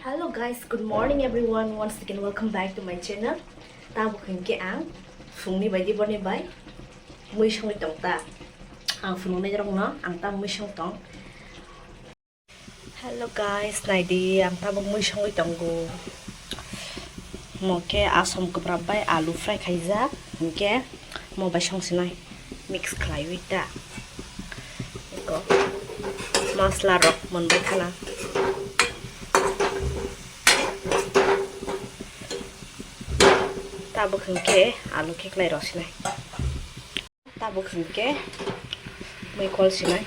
Hello guys, good morning everyone. Once again, welcome back to my channel. Ta bukin ke ang fungni bai di boni bai. Mui song tong ta. Ang fung ni rong no, ang ta mui song tong. Hello guys, nai di ang ta mui song tong go. Mo ke asom ko prabai alu fry khaija. Ke mo bai song sinai mix khlai wi ta. Ko masla rok mon bai khana. Tabu khengke alu keklai ro sinai tabu khengke mai kol sinai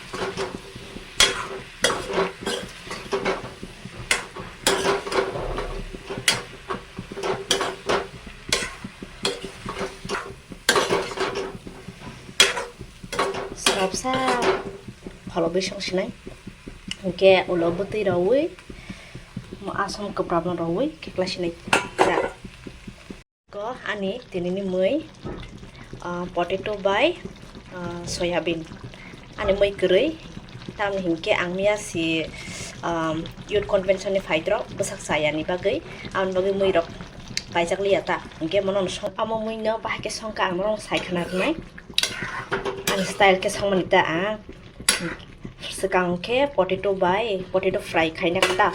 sarap sa phalo besong sinai ke ulo buti rawi mo asam ke problem rawi kekla sinai ko ani tinini mui potato by soyabean ani mui kerei tam hingke angmia si youth convention ni faidro besak saya ni bagai an bagai mui rok baijak liata hingke monon song amo mui no bahke songka ang rong sai khana nai an style ke song manita sekang ke potato fry khaina kata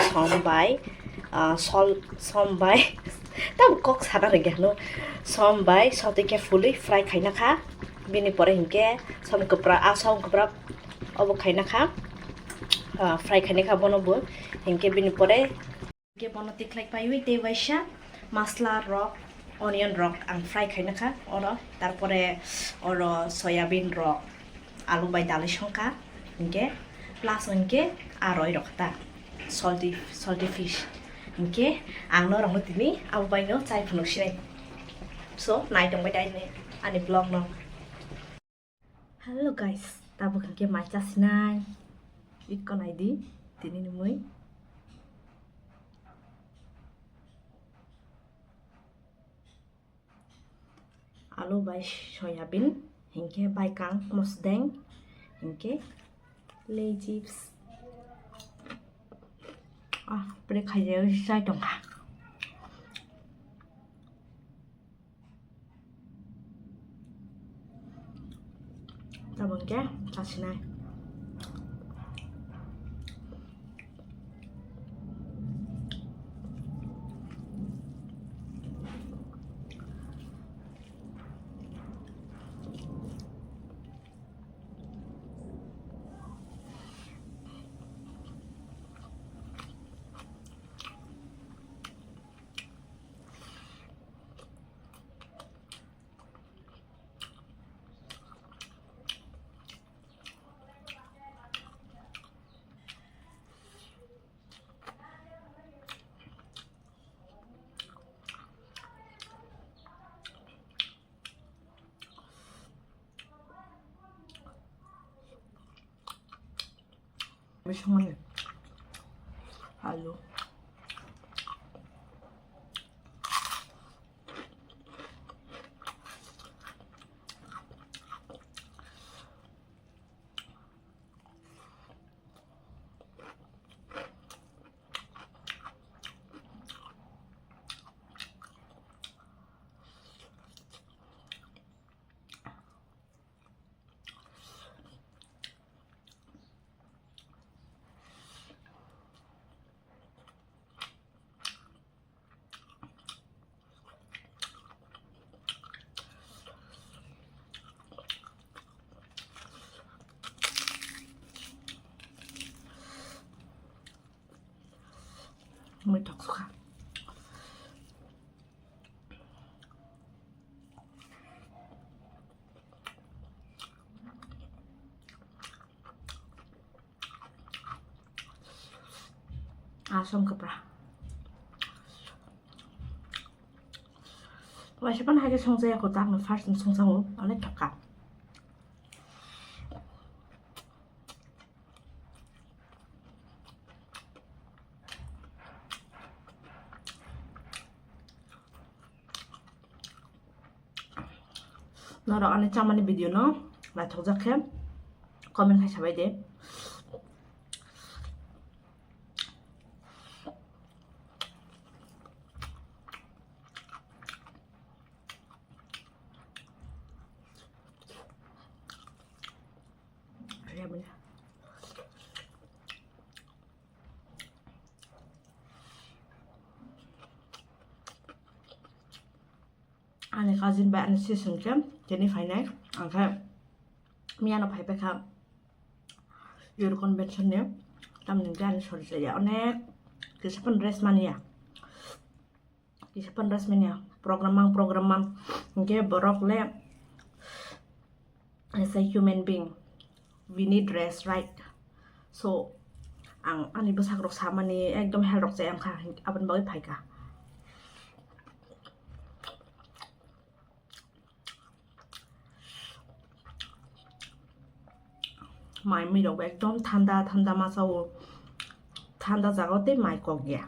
som by tam kok sada lagi no som by sote ke fully fry khaina kha bini pore hingke som kopra obo khaina kha fry khaina kha bonobo hingke bini pore ke bono tiklai paiwi te waisa masla rock onion rock ang fry khaina kha oro tarpore oro soyabean rock alu bai dali songka hingke plus hingke aroi rokta salty fish hingke ang no rong tini abu bai no chai phunuk sinai so nai dong bai dai ne ani vlog no hello guys tabu hingke mai cha sinai ikon id tini ni mui alu bai soyabean hingke bai kang mosdeng hingke lei chips pre khaije sai tongka tabon ke chasinai Besok alu muy tóxica. Asam kepra. Vậy sẽ bắt hai cái sông dê của ta mình phát sinh sông sông nó lấy cặp cặp nó đó anh trong anh video nó là thuộc rất kém comment hay sao vậy đấy Ani cousin ba ani season kem jeni fainai angka miano phai pe kha Euro convention ne tam ningja ani sori ya onek kisapan dress mania kisapan dress mania program nge borok le as a human being we need dress right so ang ani besak rok samani ekdom hel rok jayam kha aban bagai phai ka মাই মিরক একদম ঠান্ডা ঠান্ডা মাছাও ঠান্ডা জায়গাতে মাই cock গিয়া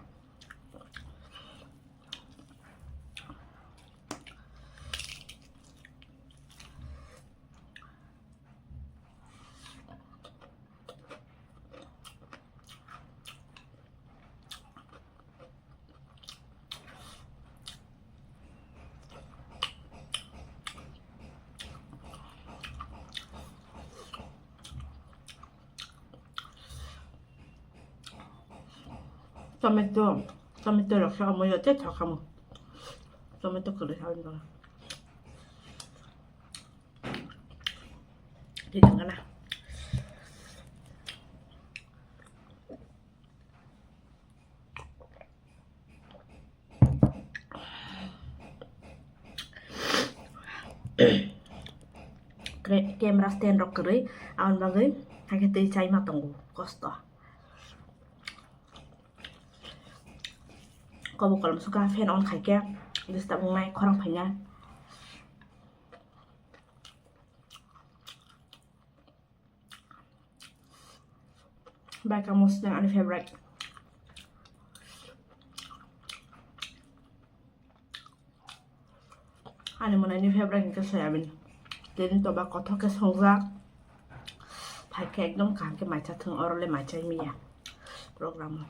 토마토 역시 어머니한테 잠깐만 토마토 그릇 하는 거 이런 거나 kem rasten rok keri awan bagai hake tei chai matonggu kosto Kau kalau suka fan on kai kia, itu setiap mengai korang banyak. Baik kamu sedang ada favorite. Ani mana ini favorite ke soyabean. Jadi toba kotor ke songza. Pakai ekdom kan ke macam orang le macam ini ya program.